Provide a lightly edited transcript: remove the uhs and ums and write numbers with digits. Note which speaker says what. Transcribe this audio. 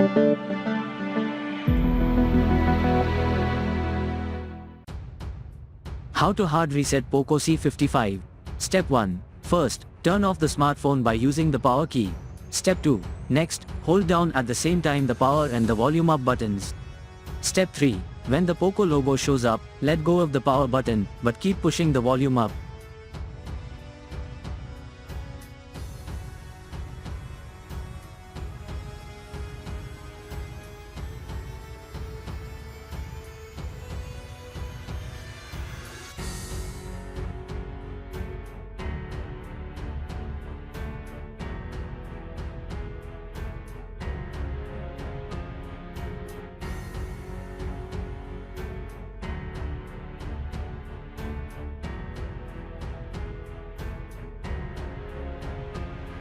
Speaker 1: How to hard reset Poco C55. Step 1. First, turn off the smartphone by using the power key. Step 2. Next, hold down at the same time the power and the volume up buttons. Step 3. When the Poco logo shows up, let go of the power button, but keep pushing the volume up.